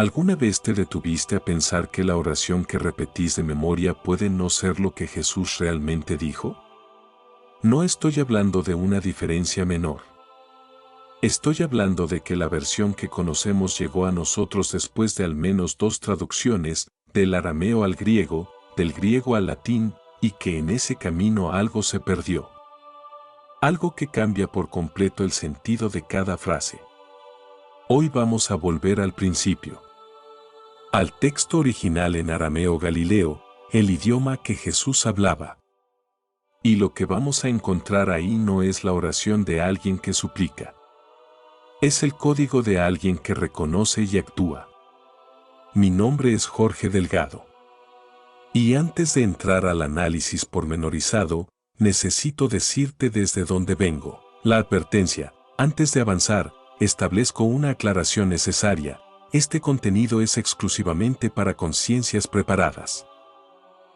¿Alguna vez te detuviste a pensar que la oración que repetís de memoria puede no ser lo que Jesús realmente dijo? No estoy hablando de una diferencia menor. Estoy hablando de que la versión que conocemos llegó a nosotros después de al menos 2 traducciones, del arameo al griego, del griego al latín, y que en ese camino algo se perdió. Algo que cambia por completo el sentido de cada frase. Hoy vamos a volver al principio. Al texto original en arameo galileo, el idioma que Jesús hablaba. Y lo que vamos a encontrar ahí no es la oración de alguien que suplica. Es el código de alguien que reconoce y actúa. Mi nombre es Jorge Delgado. Y antes de entrar al análisis pormenorizado, necesito decirte desde dónde vengo. La advertencia: antes de avanzar, establezco una aclaración necesaria. Este contenido es exclusivamente para conciencias preparadas.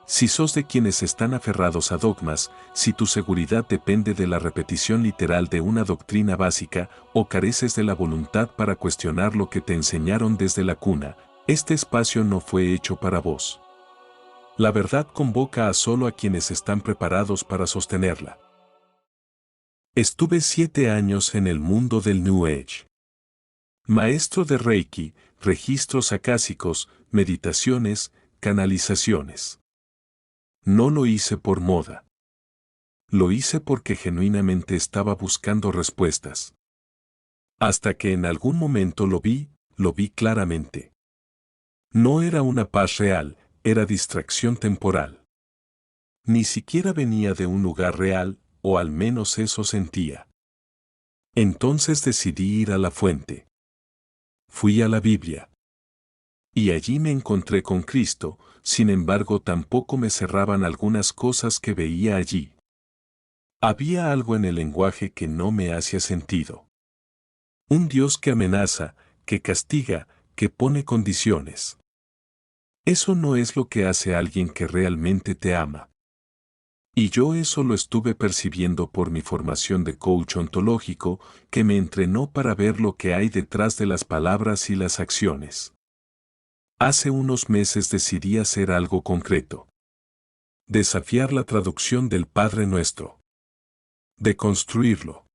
Si sos de quienes están aferrados a dogmas, si tu seguridad depende de la repetición literal de una doctrina básica, o careces de la voluntad para cuestionar lo que te enseñaron desde la cuna, este espacio no fue hecho para vos. La verdad convoca a solo a quienes están preparados para sostenerla. Estuve 7 años en el mundo del New Age. Maestro de Reiki, registros acásicos, meditaciones, canalizaciones. No lo hice por moda. Lo hice porque genuinamente estaba buscando respuestas. Hasta que en algún momento lo vi claramente. No era una paz real, era distracción temporal. Ni siquiera venía de un lugar real, o al menos eso sentía. Entonces decidí ir a la fuente. Fui a la Biblia. Y allí me encontré con Cristo, sin embargo tampoco me cerraban algunas cosas que veía allí. Había algo en el lenguaje que no me hacía sentido. Un Dios que amenaza, que castiga, que pone condiciones. Eso no es lo que hace alguien que realmente te ama. Y yo eso lo estuve percibiendo por mi formación de coach ontológico, que me entrenó para ver lo que hay detrás de las palabras y las acciones. Hace unos meses decidí hacer algo concreto. Desafiar la traducción del Padre Nuestro. Deconstruirlo.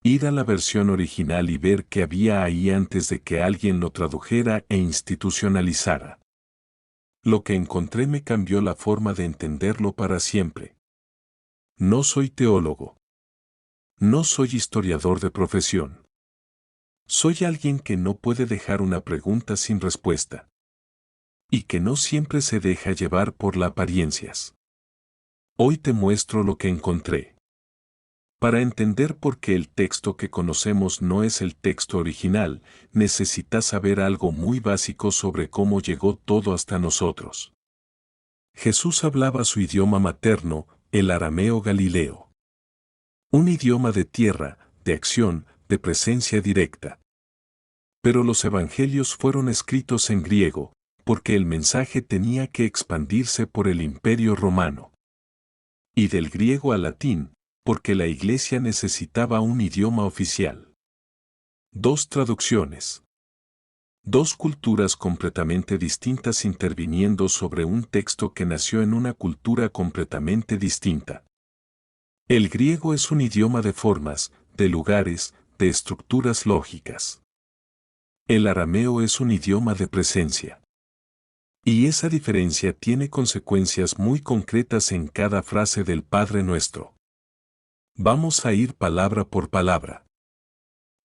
Ir a la versión original y ver qué había ahí antes de que alguien lo tradujera e institucionalizara. Lo que encontré me cambió la forma de entenderlo para siempre. No soy teólogo. No soy historiador de profesión. Soy alguien que no puede dejar una pregunta sin respuesta. Y que no siempre se deja llevar por las apariencias. Hoy te muestro lo que encontré. Para entender por qué el texto que conocemos no es el texto original, necesitas saber algo muy básico sobre cómo llegó todo hasta nosotros. Jesús hablaba su idioma materno, el arameo galileo. Un idioma de tierra, de acción, de presencia directa. Pero los evangelios fueron escritos en griego, porque el mensaje tenía que expandirse por el Imperio Romano. Y del griego al latín, porque la Iglesia necesitaba un idioma oficial. 2 traducciones. 2 culturas completamente distintas interviniendo sobre un texto que nació en una cultura completamente distinta. El griego es un idioma de formas, de lugares, de estructuras lógicas. El arameo es un idioma de presencia. Y esa diferencia tiene consecuencias muy concretas en cada frase del Padre Nuestro. Vamos a ir palabra por palabra.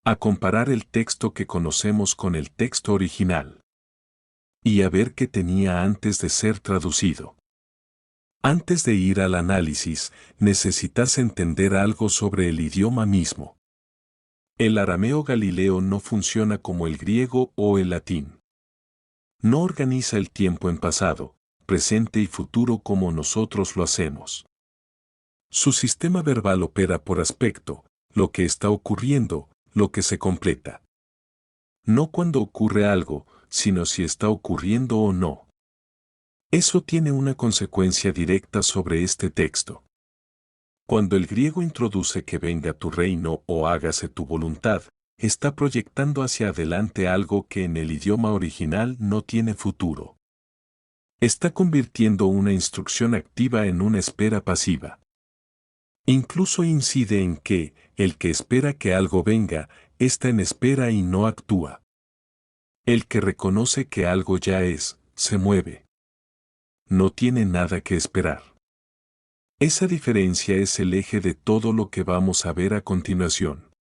A comparar el texto que conocemos con el texto original. Y a ver qué tenía antes de ser traducido. Antes de ir al análisis, necesitas entender algo sobre el idioma mismo. El arameo galileo no funciona como el griego o el latín. No organiza el tiempo en pasado, presente y futuro como nosotros lo hacemos. Su sistema verbal opera por aspecto, lo que está ocurriendo, lo que se completa. No cuando ocurre algo, sino si está ocurriendo o no. Eso tiene una consecuencia directa sobre este texto. Cuando el griego introduce que venga tu reino o hágase tu voluntad, está proyectando hacia adelante algo que en el idioma original no tiene futuro. Está convirtiendo una instrucción activa en una espera pasiva. Incluso incide en que, el que espera que algo venga, está en espera y no actúa. El que reconoce que algo ya es, se mueve. No tiene nada que esperar. Esa diferencia es el eje de todo lo que vamos a ver a continuación.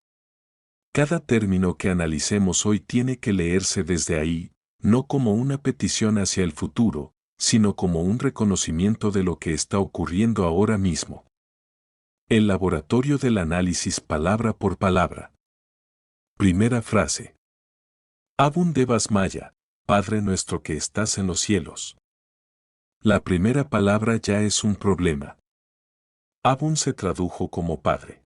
Cada término que analicemos hoy tiene que leerse desde ahí, no como una petición hacia el futuro, sino como un reconocimiento de lo que está ocurriendo ahora mismo. El laboratorio del análisis palabra por palabra. Primera frase. Abun Devas Maya, Padre nuestro que estás en los cielos. La primera palabra ya es un problema. Abun se tradujo como Padre.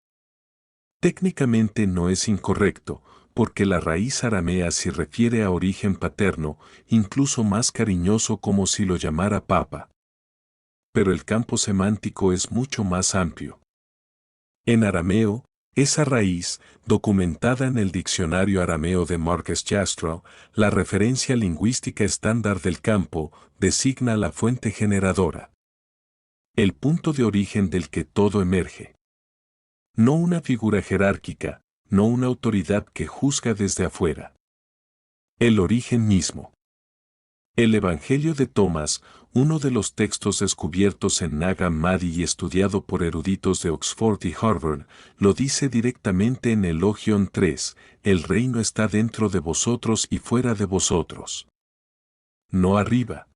Técnicamente no es incorrecto, porque la raíz aramea se refiere a origen paterno, incluso más cariñoso como si lo llamara Papa. Pero el campo semántico es mucho más amplio. En arameo, esa raíz, documentada en el diccionario arameo de Marcus Jastrow, la referencia lingüística estándar del campo, designa la fuente generadora. El punto de origen del que todo emerge. No una figura jerárquica, no una autoridad que juzga desde afuera. El origen mismo. El Evangelio de Tomás, uno de los textos descubiertos en Nag Hammadi y estudiado por eruditos de Oxford y Harvard, lo dice directamente en Elogion 3, el reino está dentro de vosotros y fuera de vosotros. No arriba.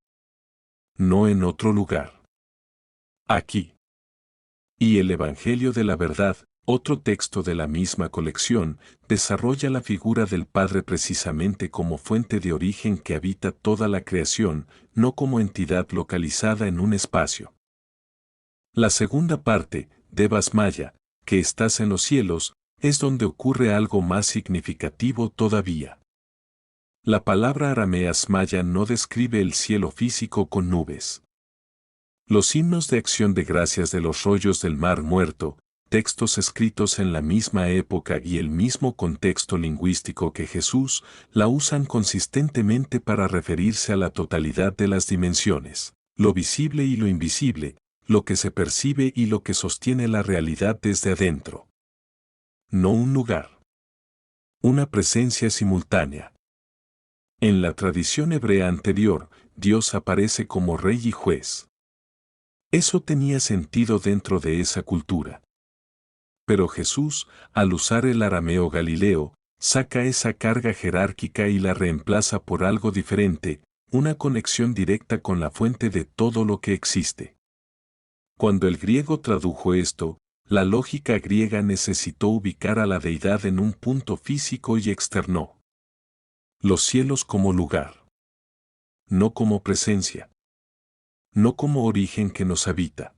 No en otro lugar. Aquí. Y el Evangelio de la Verdad, otro texto de la misma colección, desarrolla la figura del Padre precisamente como fuente de origen que habita toda la creación, no como entidad localizada en un espacio. La segunda parte, Devas Maya, que estás en los cielos, es donde ocurre algo más significativo todavía. La palabra aramea Smaya no describe el cielo físico con nubes. Los himnos de acción de gracias de los rollos del Mar Muerto, textos escritos en la misma época y el mismo contexto lingüístico que Jesús, la usan consistentemente para referirse a la totalidad de las dimensiones, lo visible y lo invisible, lo que se percibe y lo que sostiene la realidad desde adentro. No un lugar. Una presencia simultánea. En la tradición hebrea anterior, Dios aparece como rey y juez. Eso tenía sentido dentro de esa cultura. Pero Jesús, al usar el arameo galileo, saca esa carga jerárquica y la reemplaza por algo diferente, una conexión directa con la fuente de todo lo que existe. Cuando el griego tradujo esto, la lógica griega necesitó ubicar a la deidad en un punto físico y externo. Los cielos como lugar. No como presencia. No como origen que nos habita.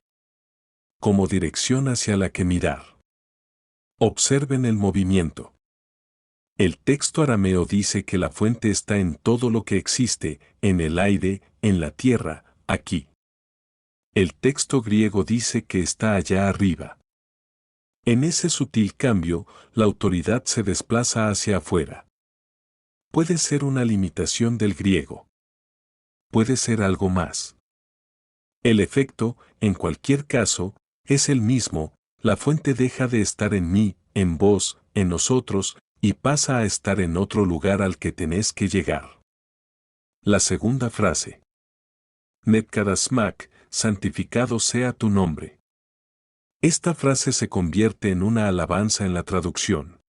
Como dirección hacia la que mirar. Observen el movimiento. El texto arameo dice que la fuente está en todo lo que existe, en el aire, en la tierra, aquí. El texto griego dice que está allá arriba. En ese sutil cambio, la autoridad se desplaza hacia afuera. Puede ser una limitación del griego. Puede ser algo más. El efecto, en cualquier caso, es el mismo. La fuente deja de estar en mí, en vos, en nosotros, y pasa a estar en otro lugar al que tenés que llegar. La segunda frase. Netkadasmak, santificado sea tu nombre. Esta frase se convierte en una alabanza en la traducción.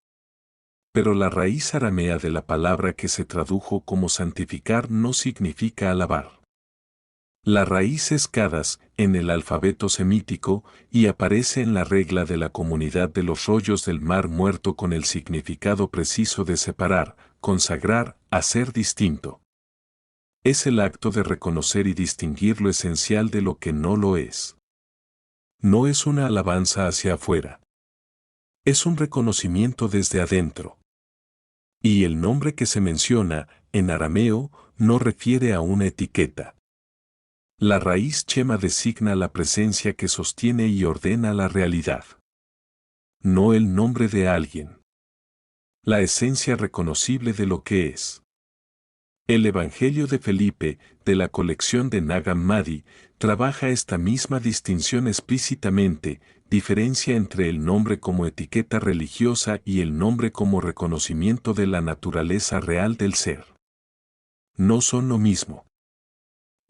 Pero la raíz aramea de la palabra que se tradujo como santificar no significa alabar. La raíz es kadas en el alfabeto semítico y aparece en la regla de la comunidad de los rollos del Mar Muerto con el significado preciso de separar, consagrar, hacer distinto. Es el acto de reconocer y distinguir lo esencial de lo que no lo es. No es una alabanza hacia afuera. Es un reconocimiento desde adentro. Y el nombre que se menciona, en arameo, no refiere a una etiqueta. La raíz chema designa la presencia que sostiene y ordena la realidad. No el nombre de alguien. La esencia reconocible de lo que es. El Evangelio de Felipe, de la colección de Nag Hammadi, trabaja esta misma distinción explícitamente, diferencia entre el nombre como etiqueta religiosa y el nombre como reconocimiento de la naturaleza real del ser. No son lo mismo.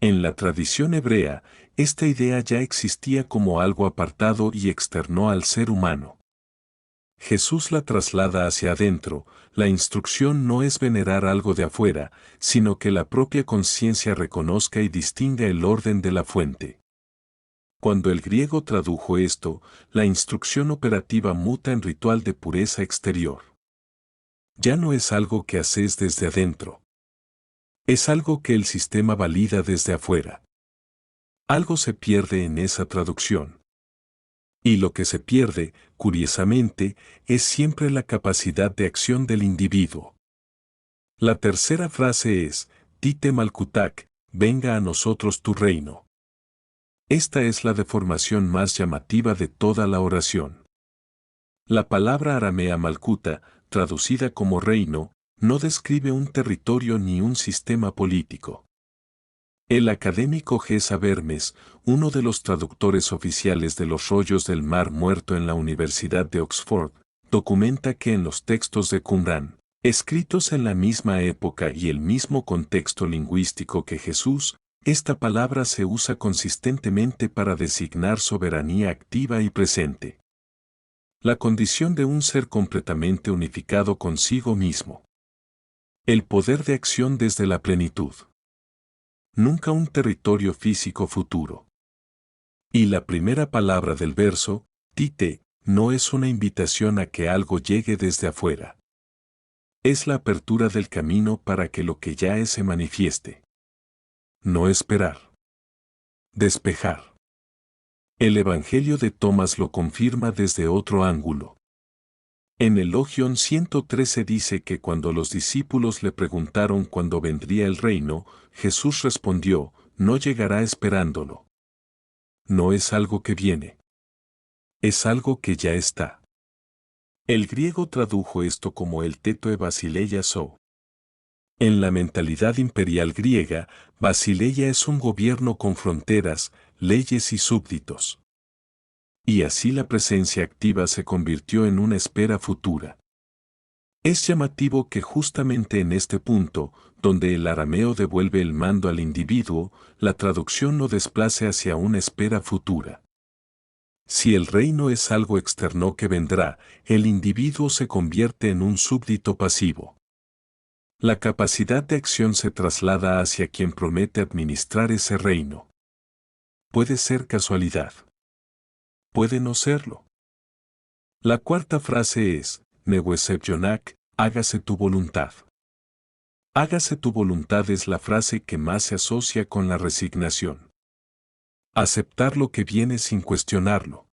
En la tradición hebrea, esta idea ya existía como algo apartado y externo al ser humano. Jesús la traslada hacia adentro. La instrucción no es venerar algo de afuera, sino que la propia conciencia reconozca y distinga el orden de la fuente. Cuando el griego tradujo esto, la instrucción operativa muta en ritual de pureza exterior. Ya no es algo que haces desde adentro. Es algo que el sistema valida desde afuera. Algo se pierde en esa traducción. Y lo que se pierde, curiosamente, es siempre la capacidad de acción del individuo. La tercera frase es, Tite Malkutak, venga a nosotros tu reino. Esta es la deformación más llamativa de toda la oración. La palabra aramea Malkuta, traducida como reino, no describe un territorio ni un sistema político. El académico Gesa Vermes, uno de los traductores oficiales de los rollos del Mar Muerto en la Universidad de Oxford, documenta que en los textos de Qumrán, escritos en la misma época y el mismo contexto lingüístico que Jesús, esta palabra se usa consistentemente para designar soberanía activa y presente. La condición de un ser completamente unificado consigo mismo. El poder de acción desde la plenitud. Nunca un territorio físico futuro. Y la primera palabra del verso, Tite, no es una invitación a que algo llegue desde afuera. Es la apertura del camino para que lo que ya es se manifieste. No esperar. Despejar. El Evangelio de Tomás lo confirma desde otro ángulo. En el Logion 113 dice que cuando los discípulos le preguntaron cuándo vendría el reino, Jesús respondió, no llegará esperándolo. No es algo que viene. Es algo que ya está. El griego tradujo esto como el tetoe basileia so. En la mentalidad imperial griega, Basileia es un gobierno con fronteras, leyes y súbditos. Y así la presencia activa se convirtió en una espera futura. Es llamativo que justamente en este punto, donde el arameo devuelve el mando al individuo, la traducción lo desplace hacia una espera futura. Si el reino es algo externo que vendrá, el individuo se convierte en un súbdito pasivo. La capacidad de acción se traslada hacia quien promete administrar ese reino. Puede ser casualidad. Puede no serlo. La cuarta frase es, Newesep-Yonak, hágase tu voluntad. Hágase tu voluntad es la frase que más se asocia con la resignación. Aceptar lo que viene sin cuestionarlo.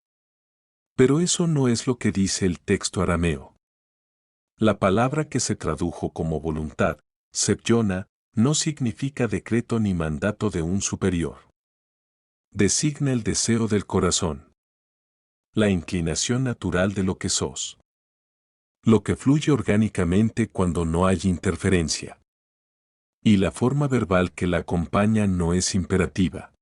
Pero eso no es lo que dice el texto arameo. La palabra que se tradujo como voluntad, sepyona, no significa decreto ni mandato de un superior. Designa el deseo del corazón. La inclinación natural de lo que sos. Lo que fluye orgánicamente cuando no hay interferencia. Y la forma verbal que la acompaña no es imperativa.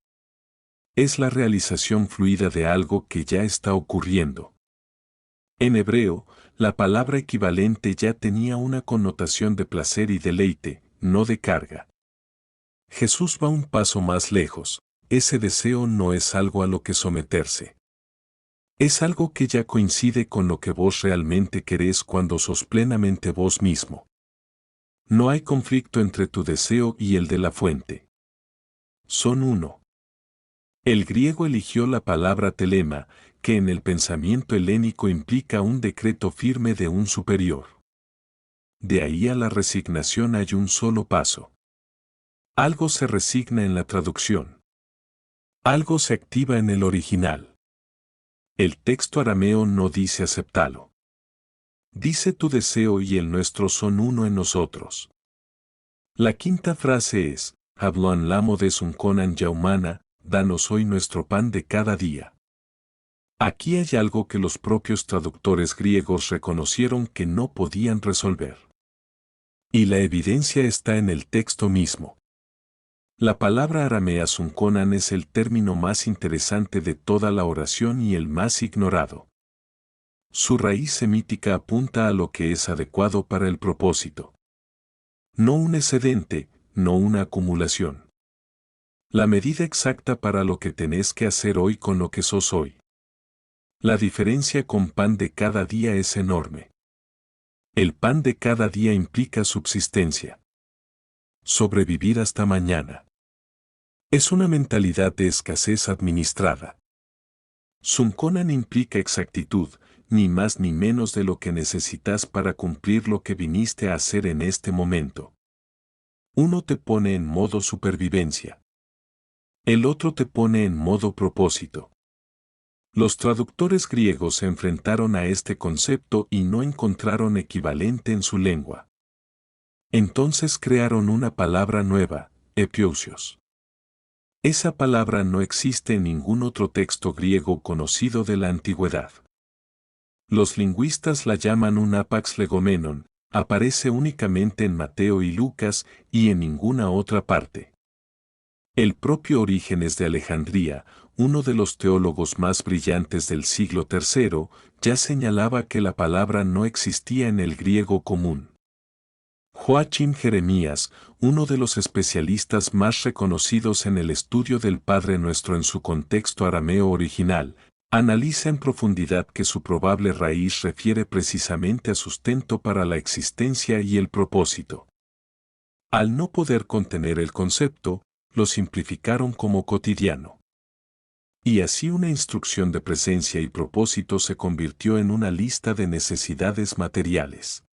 Es la realización fluida de algo que ya está ocurriendo. En hebreo, la palabra equivalente ya tenía una connotación de placer y deleite, no de carga. Jesús va un paso más lejos, ese deseo no es algo a lo que someterse. Es algo que ya coincide con lo que vos realmente querés cuando sos plenamente vos mismo. No hay conflicto entre tu deseo y el de la fuente. Son uno. El griego eligió la palabra telema, que en el pensamiento helénico implica un decreto firme de un superior. De ahí a la resignación hay un solo paso. Algo se resigna en la traducción. Algo se activa en el original. El texto arameo no dice aceptalo. Dice tu deseo y el nuestro son uno en nosotros. La quinta frase es, Habloan lamo de sunconan yaumana, danos hoy nuestro pan de cada día. Aquí hay algo que los propios traductores griegos reconocieron que no podían resolver. Y la evidencia está en el texto mismo. La palabra aramea sunconan es el término más interesante de toda la oración y el más ignorado. Su raíz semítica apunta a lo que es adecuado para el propósito. No un excedente, no una acumulación. La medida exacta para lo que tenés que hacer hoy con lo que sos hoy. La diferencia con pan de cada día es enorme. El pan de cada día implica subsistencia. Sobrevivir hasta mañana. Es una mentalidad de escasez administrada. Sunconan implica exactitud, ni más ni menos de lo que necesitas para cumplir lo que viniste a hacer en este momento. Uno te pone en modo supervivencia. El otro te pone en modo propósito. Los traductores griegos se enfrentaron a este concepto y no encontraron equivalente en su lengua. Entonces crearon una palabra nueva, epiousios. Esa palabra no existe en ningún otro texto griego conocido de la antigüedad. Los lingüistas la llaman un apax legomenon, aparece únicamente en Mateo y Lucas y en ninguna otra parte. El propio Orígenes de Alejandría, uno de los teólogos más brillantes del siglo III, ya señalaba que la palabra no existía en el griego común. Joachim Jeremías, uno de los especialistas más reconocidos en el estudio del Padre Nuestro en su contexto arameo original, analiza en profundidad que su probable raíz refiere precisamente a sustento para la existencia y el propósito. Al no poder contener el concepto, lo simplificaron como cotidiano. Y así una instrucción de presencia y propósito se convirtió en una lista de necesidades materiales.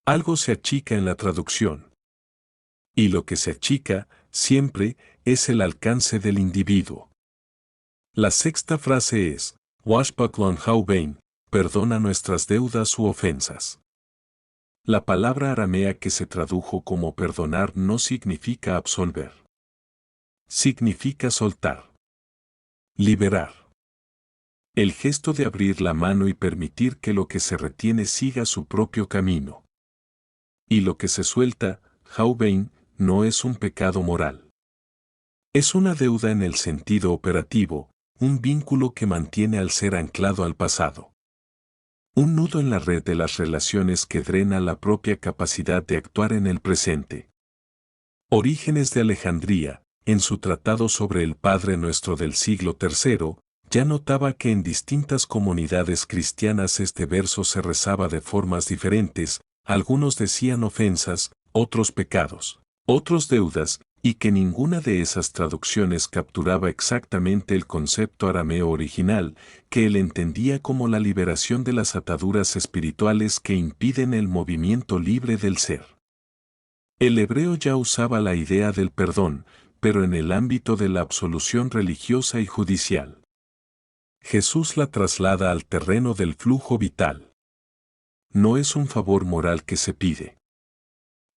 Algo se achica en la traducción. Y lo que se achica, siempre, es el alcance del individuo. La sexta frase es, Washpaklon Haubein, perdona nuestras deudas u ofensas. La palabra aramea que se tradujo como perdonar no significa absolver. Significa soltar. Liberar. El gesto de abrir la mano y permitir que lo que se retiene siga su propio camino. Y lo que se suelta, Haubein, no es un pecado moral. Es una deuda en el sentido operativo, un vínculo que mantiene al ser anclado al pasado. Un nudo en la red de las relaciones que drena la propia capacidad de actuar en el presente. Orígenes de Alejandría, en su tratado sobre el Padre Nuestro del siglo III, ya notaba que en distintas comunidades cristianas este verso se rezaba de formas diferentes, algunos decían ofensas, otros pecados, otros deudas, y que ninguna de esas traducciones capturaba exactamente el concepto arameo original, que él entendía como la liberación de las ataduras espirituales que impiden el movimiento libre del ser. El hebreo ya usaba la idea del perdón, pero en el ámbito de la absolución religiosa y judicial. Jesús la traslada al terreno del flujo vital. No es un favor moral que se pide.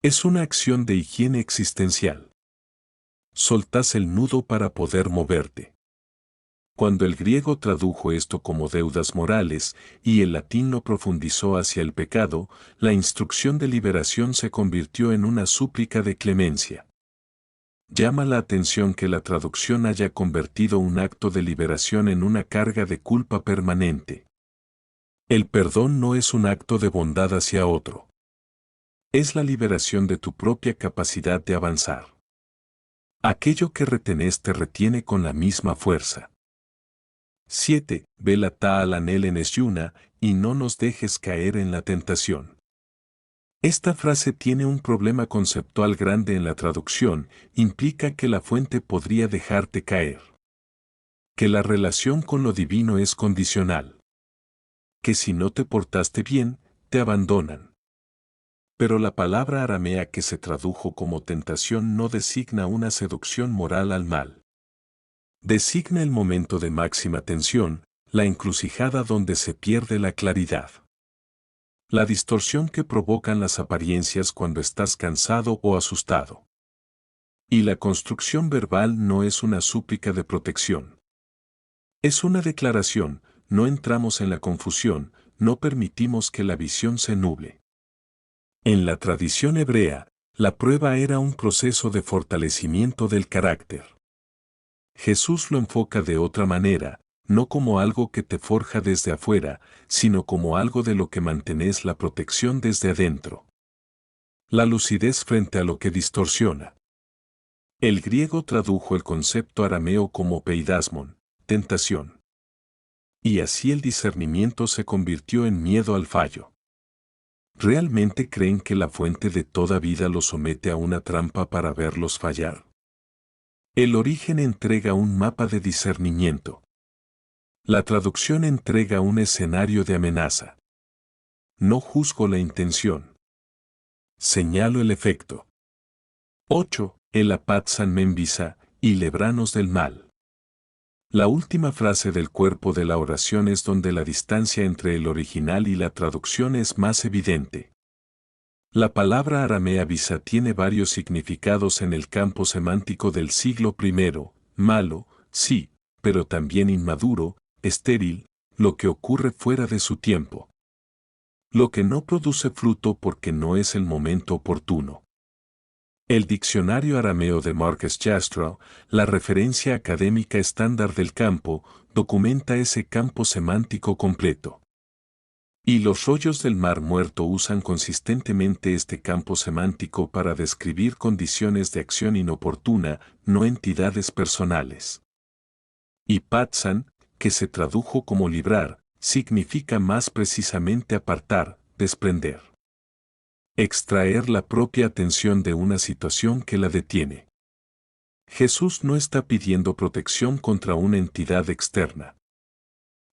Es una acción de higiene existencial. Soltás el nudo para poder moverte. Cuando el griego tradujo esto como deudas morales y el latín lo profundizó hacia el pecado, la instrucción de liberación se convirtió en una súplica de clemencia. Llama la atención que la traducción haya convertido un acto de liberación en una carga de culpa permanente. El perdón no es un acto de bondad hacia otro. Es la liberación de tu propia capacidad de avanzar. Aquello que retenés te retiene con la misma fuerza. 7. Vela ta'alanel en yuna, y no nos dejes caer en la tentación. Esta frase tiene un problema conceptual grande en la traducción, implica que la fuente podría dejarte caer. Que la relación con lo divino es condicional. Que si no te portaste bien, te abandonan. Pero la palabra aramea que se tradujo como tentación no designa una seducción moral al mal. Designa el momento de máxima tensión, la encrucijada donde se pierde la claridad. La distorsión que provocan las apariencias cuando estás cansado o asustado. Y la construcción verbal no es una súplica de protección. Es una declaración, no entramos en la confusión, no permitimos que la visión se nuble. En la tradición hebrea, la prueba era un proceso de fortalecimiento del carácter. Jesús lo enfoca de otra manera, no como algo que te forja desde afuera, sino como algo de lo que mantienes la protección desde adentro. La lucidez frente a lo que distorsiona. El griego tradujo el concepto arameo como peidasmon, tentación. Y así el discernimiento se convirtió en miedo al fallo. ¿Realmente creen que la fuente de toda vida los somete a una trampa para verlos fallar? El origen entrega un mapa de discernimiento. La traducción entrega un escenario de amenaza. No juzgo la intención. Señalo el efecto. 8. El apatsan menvisa, y lebranos del mal. La última frase del cuerpo de la oración es donde la distancia entre el original y la traducción es más evidente. La palabra aramea visa tiene varios significados en el campo semántico del siglo I, malo, sí, pero también inmaduro, estéril, lo que ocurre fuera de su tiempo. Lo que no produce fruto porque no es el momento oportuno. El diccionario arameo de Marcus Jastrow, la referencia académica estándar del campo, documenta ese campo semántico completo. Y los rollos del Mar Muerto usan consistentemente este campo semántico para describir condiciones de acción inoportuna, no entidades personales. Y patsan, que se tradujo como librar, significa más precisamente apartar, desprender. Extraer la propia atención de una situación que la detiene. Jesús no está pidiendo protección contra una entidad externa.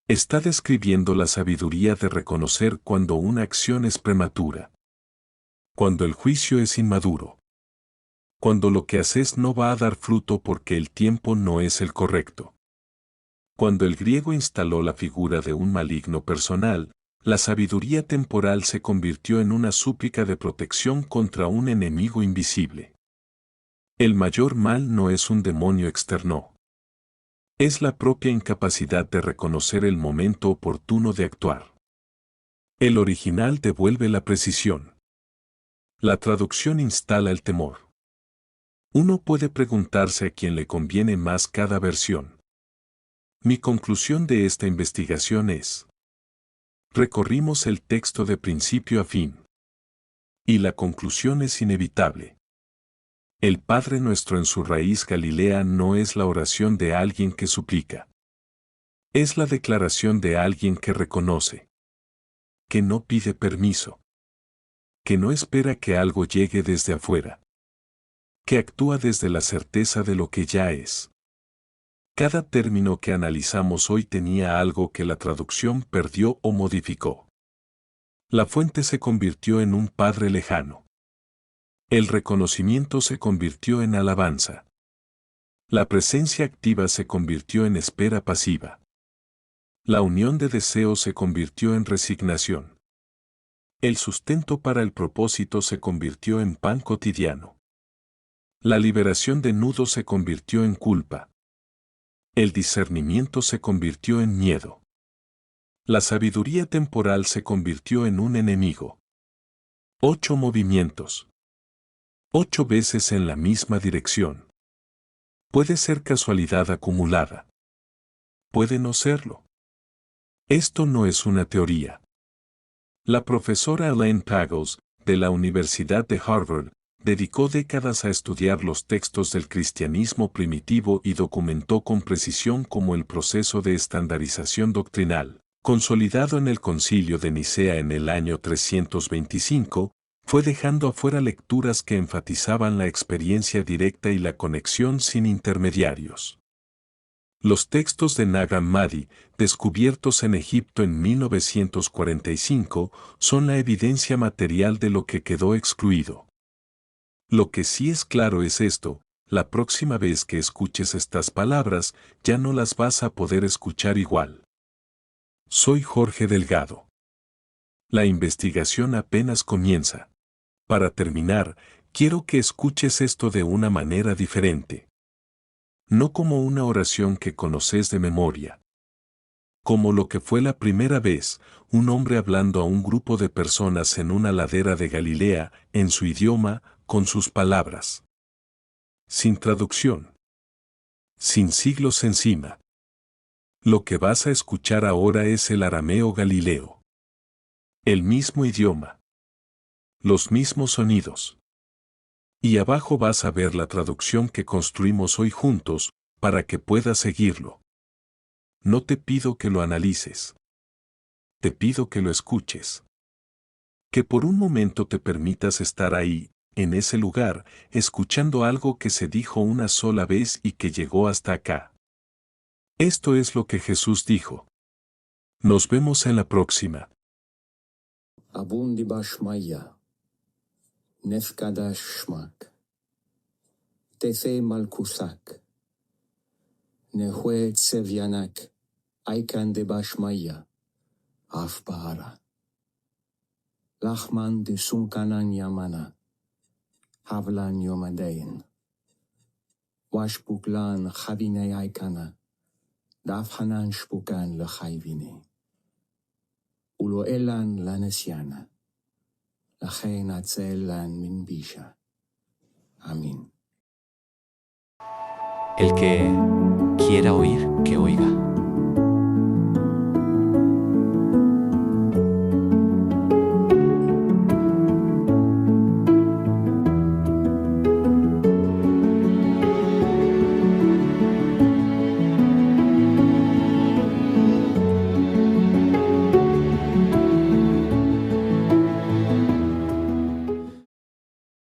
Está describiendo la sabiduría de reconocer cuando una acción es prematura. Cuando el juicio es inmaduro. Cuando lo que haces no va a dar fruto porque el tiempo no es el correcto. Cuando el griego instaló la figura de un maligno personal, la sabiduría temporal se convirtió en una súplica de protección contra un enemigo invisible. El mayor mal no es un demonio externo. Es la propia incapacidad de reconocer el momento oportuno de actuar. El original devuelve la precisión. La traducción instala el temor. Uno puede preguntarse a quién le conviene más cada versión. Mi conclusión de esta investigación es: recorrimos el texto de principio a fin. Y la conclusión es inevitable. El Padre Nuestro en su raíz galilea no es la oración de alguien que suplica. Es la declaración de alguien que reconoce. Que no pide permiso. Que no espera que algo llegue desde afuera. Que actúa desde la certeza de lo que ya es. Cada término que analizamos hoy tenía algo que la traducción perdió o modificó. La fuente se convirtió en un Padre lejano. El reconocimiento se convirtió en alabanza. La presencia activa se convirtió en espera pasiva. La unión de deseos se convirtió en resignación. El sustento para el propósito se convirtió en pan cotidiano. La liberación de nudos se convirtió en culpa. El discernimiento se convirtió en miedo. La sabiduría temporal se convirtió en un enemigo. 8 movimientos. 8 veces en la misma dirección. Puede ser casualidad acumulada. Puede no serlo. Esto no es una teoría. La profesora Elaine Pagels, de la Universidad de Harvard, dedicó décadas a estudiar los textos del cristianismo primitivo y documentó con precisión cómo el proceso de estandarización doctrinal, consolidado en el Concilio de Nicea en el año 325, fue dejando afuera lecturas que enfatizaban la experiencia directa y la conexión sin intermediarios. Los textos de Nag Hammadi, descubiertos en Egipto en 1945, son la evidencia material de lo que quedó excluido. Lo que sí es claro es esto: la próxima vez que escuches estas palabras, ya no las vas a poder escuchar igual. Soy Jorge Delgado. La investigación apenas comienza. Para terminar, quiero que escuches esto de una manera diferente. No como una oración que conoces de memoria, como lo que fue la primera vez, un hombre hablando a un grupo de personas en una ladera de Galilea, en su idioma, con sus palabras. Sin traducción. Sin siglos encima. Lo que vas a escuchar ahora es el arameo galileo. El mismo idioma. Los mismos sonidos. Y abajo vas a ver la traducción que construimos hoy juntos, para que puedas seguirlo. No te pido que lo analices. Te pido que lo escuches. Que por un momento te permitas estar ahí, en ese lugar, escuchando algo que se dijo una sola vez y que llegó hasta acá. Esto es lo que Jesús dijo. Nos vemos en la próxima. Abundi bashmaya, nefkadash shmak, tese malkusak, nehue tsevianak, aikan de bashmaya, afbahara. Lachman de sunkanan yamana, havlan yomadein. Washbuklan chavine aikana, dafhanan shbukan lechayvine. Ulo elan lanesiana, lachen atzel lan min bisha. Amén. El que quiera oír, que oiga.